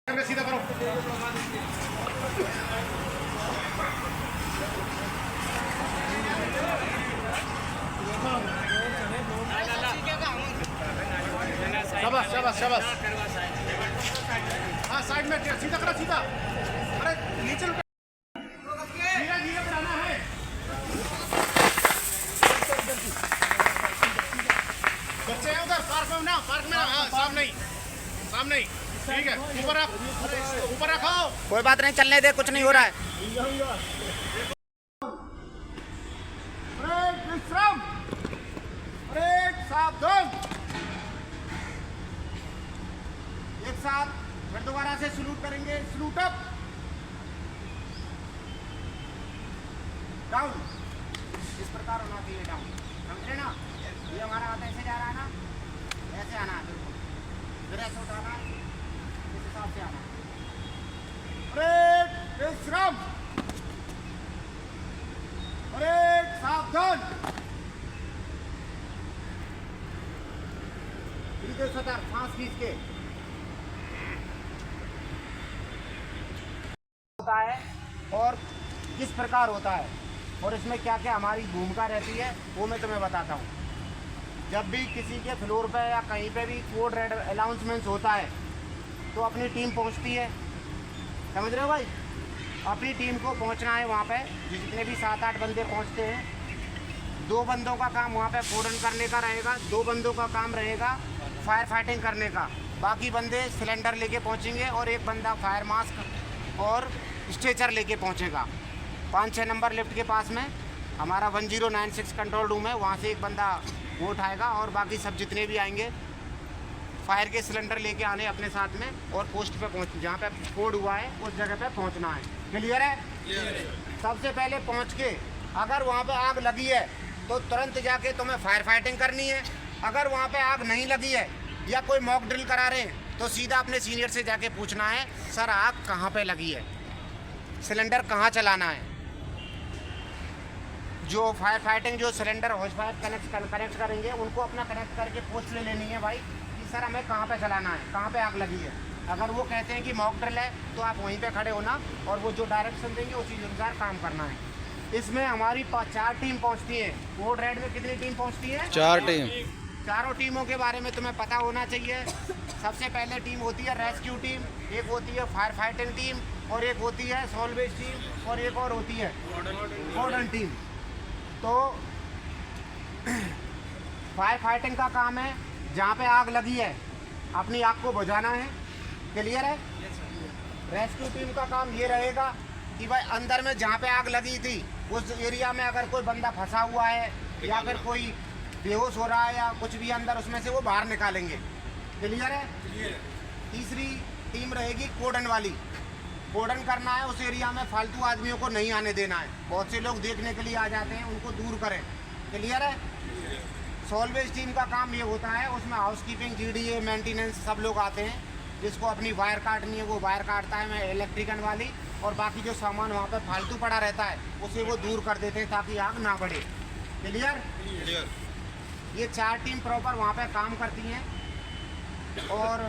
सीधा करो। शाबाश शाबाश शाबाश। हाँ साइड में सीधा करो सीधा। अरे नीचे धीरे धीरे बढ़ाना है। बच्चे हैं उधर पार्क में ना, पार्क में। हाँ सामने ही सामने ही। ठीक है ऊपर रखो। कोई बात नहीं, चलने दे, कुछ नहीं हो रहा है। विश्राम, सावधान। एक साथ फिर दोबारा से सलूट करेंगे। Salute up, down. इस प्रकार होना चाहिए डाउन, समझे ना। ये हमारा हाथ ऐसे जा रहा है ना, ऐसे आना है बिल्कुल, फिर ऐसे उठाना है, इस हिसाब से आना है। विश्राम, सावधान। सीधे सतर, सांस खींच के होता है और किस प्रकार होता है और इसमें क्या क्या हमारी भूमिका रहती है वो मैं तुम्हें बताता हूँ। जब भी किसी के फ्लोर पे या कहीं पे भी कोड रेड अनाउंसमेंट होता है तो अपनी टीम पहुँचती है, समझ रहे हो भाई। अपनी टीम को पहुंचना है वहाँ पे, जितने भी 7-8 बंदे पहुंचते हैं। 2 बंदों का काम वहाँ पे फोर्डन करने का रहेगा, 2 बंदों का काम रहेगा फायर फाइटिंग करने का। बाकी बंदे सिलेंडर लेके पहुँचेंगे और एक बंदा फायर मास्क और स्ट्रेचर लेके पहुँचेगा। 5-6 नंबर लिफ्ट के पास में हमारा 1096 कंट्रोल रूम है, वहाँ से एक बंदा वो उठाएगा और बाकी सब जितने भी आएंगे फायर के सिलेंडर लेके आने अपने साथ में और पोस्ट पे पहुँच, जहाँ पे कोड हुआ है उस जगह पे पहुँचना है। क्लियर है? सबसे पहले पहुँच के अगर वहाँ पे आग लगी है तो तुरंत जाके तुम्हें फायर फाइटिंग करनी है। अगर वहाँ पे आग नहीं लगी है या कोई मॉक ड्रिल करा रहे हैं तो सीधा अपने सीनियर से जाके पूछना है, सर आग कहाँ पे लगी है, सिलेंडर कहाँ चलाना है। जो फायर फाइटिंग जो सिलेंडर हॉज फायर कनेक्ट करेंगे उनको अपना कनेक्ट करके पोस्ट ले लेनी है भाई कि सर हमें कहाँ पे चलाना है, कहाँ पे आग लगी है। अगर वो कहते हैं कि मॉक ड्रिल है तो आप वहीं पे खड़े होना और वो जो डायरेक्शन देंगे उसी अनुसार काम करना है। इसमें हमारी 4 टीम पहुंचती है। कोड रेड में कितनी टीम पहुंचती है? 4 टीम। चारों टीमों के बारे में तुम्हें पता होना चाहिए। सबसे पहले टीम होती है रेस्क्यू टीम, एक होती है फायर फाइटिंग टीम और एक होती है सॉल्वेज टीम और एक और होती है कोर्डन टीम। तो फायर फाइटिंग का काम है जहाँ पे आग लगी है अपनी आग को बुझाना है। क्लियर है? रेस्क्यू टीम का काम ये रहेगा कि भाई अंदर में जहाँ पे आग लगी थी उस एरिया में अगर कोई बंदा फंसा हुआ है या फिर कोई बेहोश हो रहा है या कुछ भी अंदर, उसमें से वो बाहर निकालेंगे। क्लियर है? तीसरी टीम रहेगी कोडन वाली। कोडन करना है उस एरिया में, फालतू आदमियों को नहीं आने देना है। बहुत से लोग देखने के लिए आ जाते हैं, उनको दूर करें। क्लियर है? सॉल्वेज टीम का काम ये होता है, उसमें हाउसकीपिंग, जीडीए, मेंटेनेंस सब लोग आते हैं। जिसको अपनी वायर काटनी है वो वायर काटता है, मैं इलेक्ट्रिकल वाली, और बाकी जो सामान वहाँ पर फालतू पड़ा रहता है उसे वो दूर कर देते हैं ताकि आग ना बढ़े। क्लियर? ये 4 टीम प्रॉपर वहाँ पे काम करती हैं। और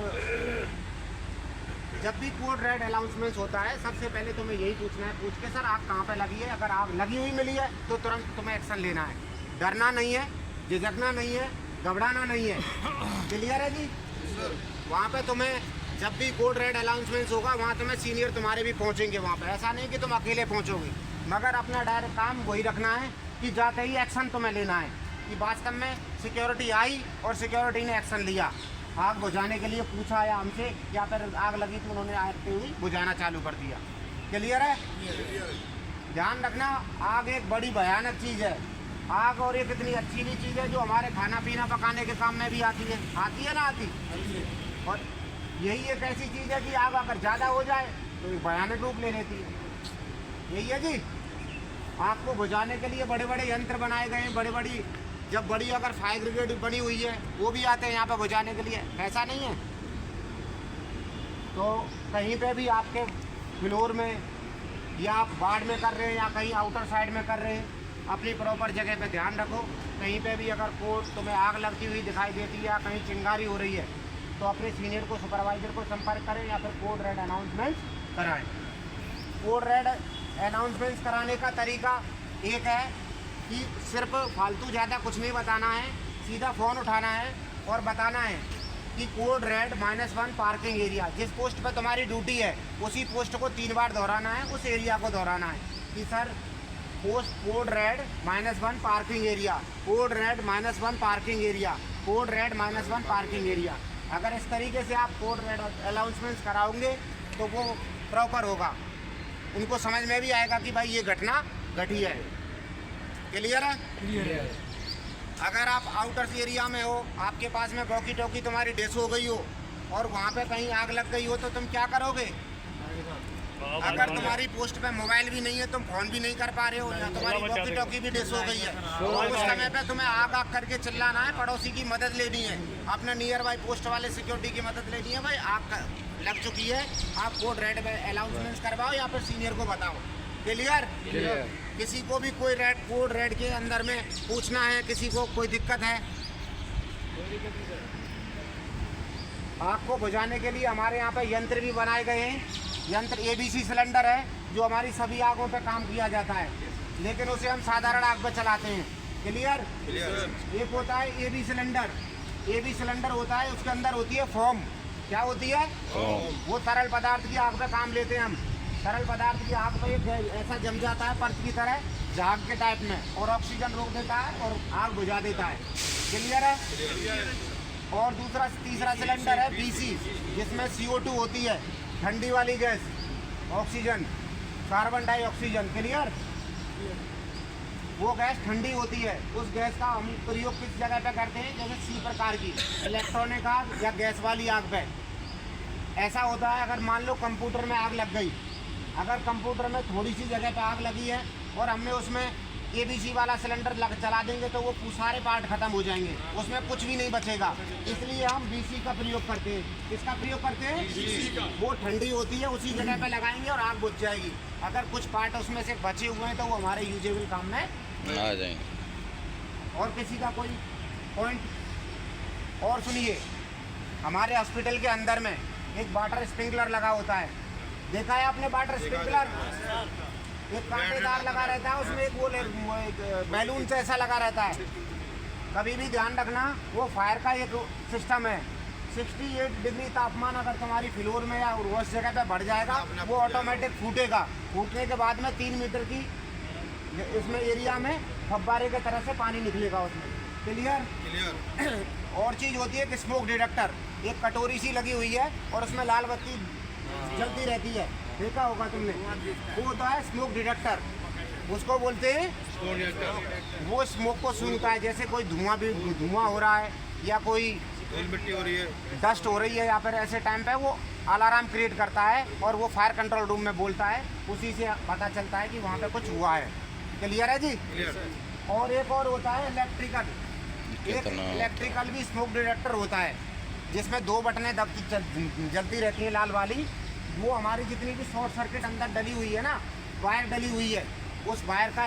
जब भी कोड रेड अनाउंसमेंट होता है सबसे पहले तुम्हें यही पूछना है, पूछ के सर आग कहाँ पे लगी है। अगर आग लगी हुई मिली है तो तुरंत तुम्हें एक्शन लेना है। डरना नहीं है, झिझकना नहीं है, घबराना नहीं है। क्लियर है जी? वहाँ पे तुम्हें जब भी कोड रेड अनाउंसमेंट होगा वहाँ तुम्हें सीनियर तुम्हारे भी पहुँचेंगे वहाँ पे। ऐसा नहीं कि तुम अकेले पहुँचोगे, मगर अपना डायरेक्ट काम वही रखना है कि जाते ही एक्शन तुम्हें लेना है कि वास्तव में सिक्योरिटी आई और सिक्योरिटी ने एक्शन लिया, आग बुझाने के लिए पूछा या हमसे, या फिर आग लगी तो उन्होंने आते हुए बुझाना चालू कर दिया। क्लियर है? ध्यान रखना, आग एक बड़ी भयानक चीज़ है। आग और एक इतनी अच्छी भी चीज़ है जो हमारे खाना पीना पकाने के काम में भी आती है ना आती। और यही एक ऐसी चीज़ है कि आग अगर ज़्यादा हो जाए तो एक भयानक रूप ले लेती है। यही है जी, आग को बुझाने के लिए बड़े बड़े यंत्र बनाए गए हैं। जब बड़ी अगर फायर ब्रिगेड बनी हुई है वो भी आते हैं यहाँ पर बुझाने के लिए, ऐसा नहीं है। तो कहीं पे भी आपके फ्लोर में या आप वार्ड में कर रहे हैं या कहीं आउटर साइड में कर रहे हैं, अपनी प्रॉपर जगह पे ध्यान रखो। कहीं पे भी अगर कोई तुम्हें आग लगती हुई दिखाई देती है या कहीं चिंगारी हो रही है तो अपने सीनियर को, सुपरवाइजर को संपर्क करें या फिर कोड रेड अनाउंसमेंट्स कराएं। कोड रेड अनाउंसमेंट्स कराने का तरीका एक है कि सिर्फ फालतू ज़्यादा कुछ नहीं बताना है, सीधा फ़ोन उठाना है और बताना है कि कोड रेड -1 पार्किंग एरिया, जिस पोस्ट पर तुम्हारी ड्यूटी है उसी पोस्ट को 3 बार दोहराना है, उस एरिया को दोहराना है कि sir post code red -1 parking area, code red -1 parking area, code red -1 parking area. अगर इस तरीके से आप कोड रेड अनाउंसमेंट्स कराओगे तो वो प्रॉपर होगा, उनको समझ में भी आएगा कि भाई ये घटना घटी है। क्लियर है? क्लियर है। अगर आप आउटर एरिया में हो, आपके पास में वॉकी टॉकी तुम्हारी डेस हो गई हो और वहाँ पे कहीं आग लग गई हो तो तुम क्या करोगे? अगर तुम्हारी पोस्ट पे मोबाइल भी नहीं है, तुम फोन भी नहीं कर पा रहे हो, या तुम्हारी वॉकी टॉकी भी डेस हो गई है, तो उस समय पे तुम्हें आग करके चिल्लाना है, पड़ोसी की मदद लेनी है, अपने नियर बाई पोस्ट वाले सिक्योरिटी की मदद लेनी है। भाई आग लग चुकी है, आप कोड रेड अनाउंसमेंट करवाओ या फिर सीनियर को बताओ। क्लियर? किसी को भी कोई कोड रेड के अंदर में पूछना है, किसी को कोई दिक्कत है, आग को बुझाने के लिए हमारे यहाँ पे यंत्र भी बनाए गए हैं। यंत्र ABC सिलेंडर है जो हमारी सभी आगों पे काम किया जाता है, लेकिन उसे हम साधारण आग पे चलाते हैं। क्लियर? एक होता है AB सिलेंडर। AB सिलेंडर होता है, उसके अंदर होती है फोम। क्या होती है? वो तरल पदार्थ की आग पे काम लेते हैं हम। तरल पदार्थ की आग पे ऐसा जम जाता है पर्च की तरह, झाग के टाइप में, और ऑक्सीजन रोक देता है और आग बुझा देता है। क्लियर है? और तीसरा सिलेंडर है BC, जिसमें CO2 होती है, ठंडी वाली gas, oxygen, carbon dioxygen. Clear? वो गैस ठंडी होती है। उस गैस का हम प्रयोग किस जगह पे करते हैं? जैसे C प्रकार की इलेक्ट्रॉनिक आग या गैस वाली आग पे। ऐसा होता है अगर मान लो कंप्यूटर में आग लग गई, अगर कंप्यूटर में थोड़ी सी जगह पे आग लगी है और हमने उसमें ABC वाला सिलेंडर चला देंगे तो वो सारे पार्ट खत्म हो जाएंगे, उसमें कुछ भी नहीं बचेगा। इसलिए हम BC का प्रयोग करते हैं। किसका प्रयोग करते हैं? BC का। वो ठंडी होती है, उसी जगह पे लगाएंगे और आग बुझ जाएगी। अगर कुछ पार्ट उसमें से बचे हुए हैं तो वो हमारे यूजेबल काम में आ जाएंगे। और किसी का कोई पॉइंट और सुनिए, हमारे हॉस्पिटल के अंदर में एक वाटर स्प्रिंकलर लगा होता है। देखा है आपने वाटर स्प्रिंकलर? एक कांटेदार लगा रहता है, उसमें एक बैलून से ऐसा लगा रहता है। कभी भी ध्यान रखना, वो फायर का एक सिस्टम है। 68 डिग्री तापमान अगर तुम्हारी फ्लोर में या उस जगह पे बढ़ जाएगा, वो ऑटोमेटिक फूटेगा। फूटने के बाद में 3 मीटर की इसमें एरिया में फव्वारे की तरह से पानी निकलेगा उसमें। क्लियर? और चीज़ होती है कि स्मोक डिटेक्टर, एक कटोरी सी लगी हुई है और उसमें लाल बत्ती जलती रहती है, देखा होगा तुमने। वो होता है स्मोक डिटेक्टर, उसको बोलते हैं। वो स्मोक को सूंघता है, जैसे कोई धुआं हो रहा है या कोई मिट्टी हो रही है, डस्ट हो रही है, या फिर ऐसे टाइम पे वो अलार्म क्रिएट करता है और वो फायर कंट्रोल रूम में बोलता है, उसी से पता चलता है कि वहाँ पे कुछ हुआ है। क्लियर है जी? और एक और होता है इलेक्ट्रिकल। एक इलेक्ट्रिकल भी स्मोक डिटेक्टर होता है, जिसमें 2 बटनें जलती रहती हैं लाल वाली। वो हमारी जितनी भी शॉर्ट सर्किट अंदर डली हुई है ना, वायर डली हुई है, उस वायर का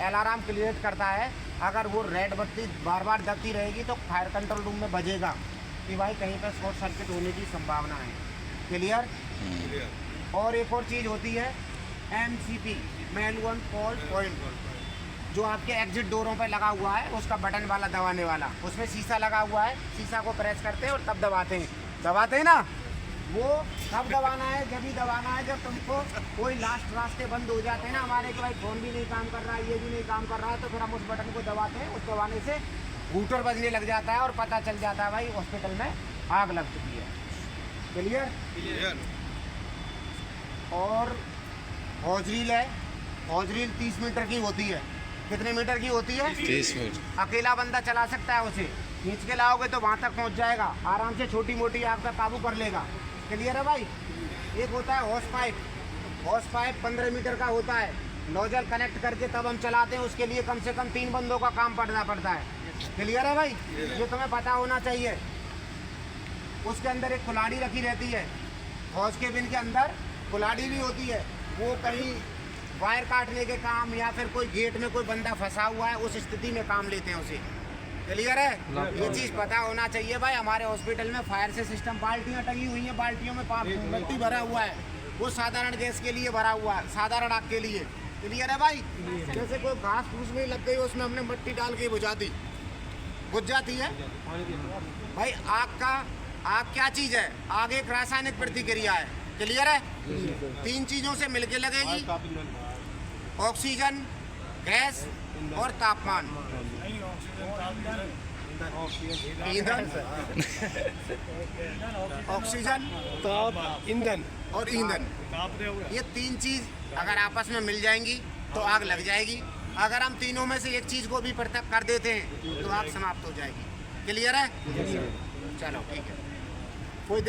अलार्म क्रिएट करता है। अगर वो रेड बत्ती बार बार दबती रहेगी तो फायर कंट्रोल रूम में बजेगा कि भाई कहीं पर शॉर्ट सर्किट होने की संभावना है। क्लियर? और एक और चीज़ होती है MCP, मैनुअल फॉल्ट पॉइंट, जो आपके एग्जिट डोरों पर लगा हुआ है, उसका बटन वाला दबाने वाला, उसमें शीशा लगा हुआ है। शीशा को प्रेस करते हैं और तब दबाते हैं ना। वो तब दबाना है, जब ही दबाना है जब तुमको कोई लास्ट रास्ते बंद हो जाते हैं ना हमारे, कि भाई फ़ोन भी नहीं काम कर रहा है, ये भी नहीं काम कर रहा है, तो फिर हम उस बटन को दबाते हैं। उस दबाने से हूटर बजने लग जाता है और पता चल जाता है भाई हॉस्पिटल में आग लग चुकी है। क्लियर? और हॉजरील है। हॉजरील 30 मीटर की होती है। कितने मीटर की होती है? 30 मीटर। अकेला बंदा चला सकता है उसे, खींच के लाओगे तो वहाँ तक पहुँच जाएगा, आराम से छोटी मोटी आग पर काबू कर लेगा। क्लियर है भाई? एक होता है hose pipe. Hose pipe 15 metre का होता है, नोजल कनेक्ट करके तब हम चलाते हैं, उसके लिए कम से कम 3 बंदों का काम पड़ना पड़ता है। क्लियर है भाई? ये तुम्हें पता होना चाहिए। उसके अंदर एक कुल्हाड़ी रखी रहती है, हॉस के बिन के अंदर कुल्हाड़ी भी होती है। वो कहीं वायर काटने के काम या फिर कोई गेट में कोई बंदा फंसा हुआ है, उस स्थिति में काम लेते हैं उसे। क्लियर है? ये चीज पता होना चाहिए भाई। हमारे हॉस्पिटल में फायर से सिस्टम बाल्टियां टंगी हुई हैं, बाल्टियों में मिट्टी भरा हुआ है, वो साधारण गैस के लिए भरा हुआ है, साधारण आग के लिए। क्लियर है भाई? जैसे कोई घास फूस में लग गई, उसमें हमने मिट्टी डाल के बुझा दी, बुझ जाती है भाई। आग क्या चीज है? आग एक रासायनिक प्रतिक्रिया है। क्लियर है? 3 चीजों से मिलके लगेगी, ऑक्सीजन, गैस और तापमान। ईंधन, ऑक्सीजन, ताप, ईंधन और ईंधन, ये 3 चीज अगर आपस में मिल जाएंगी तो आग लग जाएगी। अगर हम तीनों में से एक चीज को भी पृथक कर देते हैं तो आग समाप्त हो जाएगी। क्लियर है? चलो ठीक है, कोई